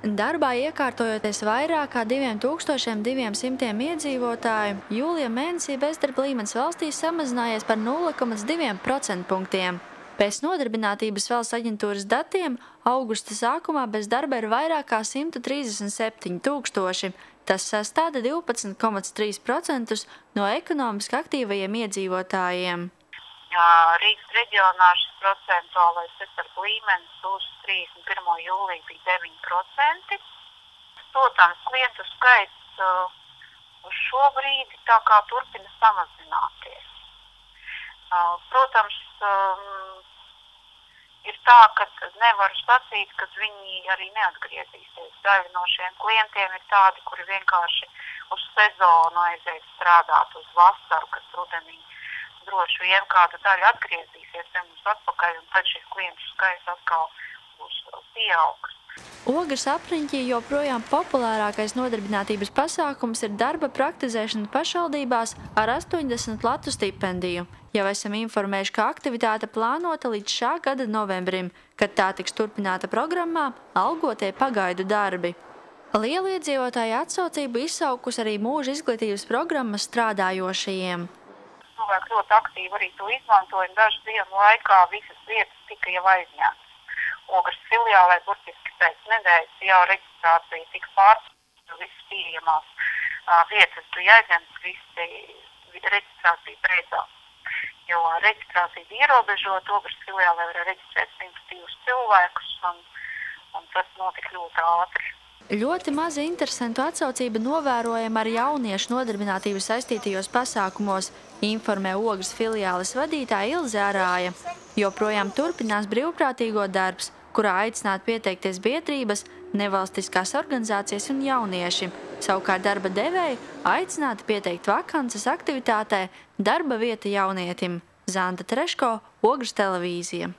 Darbā iekārtojoties vairāk kā 2200 iedzīvotāju, jūlija mēnesī bezdarba līmenis valstī samazinājies par 0,2% punktiem. Pēc Nodarbinātības valsts aģentūras datiem augusta sākumā bez darba ir vairāk kā 137 000. Tas sastāda 12,3% no ekonomiski aktīvajiem iedzīvotājiem. Rīgas reģionā šis procentuālais bezdarba līmenis uz 31. jūliju bija 9%. Protams, klientu skaits uz šo brīdi tā kā turpina samazināties. Protams, ir tā, ka nevaru sacīt, ka viņi arī neatgriezīsies. Daļa no šiem klientiem ir tādi, kuri vienkārši uz sezonu aiziet strādāt uz vasaru, kas rudenī droši vien kāda daļa atgriezīsies pie mums atpakaļ, un tad šis klientu skaits atkal būs pieaugs. Ogres apriņķī joprojām populārākais nodarbinātības pasākums ir darba praktizēšana pašvaldībās ar 80 latu stipendiju. Jau esam informējuši, ka aktivitāte plānota līdz šā gada novembrim, kad tā tiks turpināta programmā algotie pagaidu darbi. Lielu iedzīvotāju atsaucību izsaukus arī mūža izglītības programmas strādājošajiem. Cilvēki ļoti aktīvi arī to izmantoja, un dažu dienu laikā visas vietas tika jau aizņemtas. Ogres filiālē burtiski pēc nedēļas jau reģistrācija tika pārstāvta, visas pieejamās vietas bija aizņemtas, visi reģistrācija beidzās. Jo reģistrācija bija ierobežota, Ogres filiālē var reģistrēt 102 cilvēkus, un tas notika ļoti ātri. Ļoti maza interesantu atsaucība novērojama ar jauniešu nodarbinātību saistītajos pasākumos, informē Ogres filiāles vadītāja Ilze Arāja. Joprojām turpinās brīvprātīgo darbs, kurā aicināt pieteikties biedrības, nevalstiskās organizācijas un jaunieši. Savukārt darba devēji aicināti pieteikt vakances aktivitātē darba vieta jaunietim. Zanda Treško, Ogres televīzija.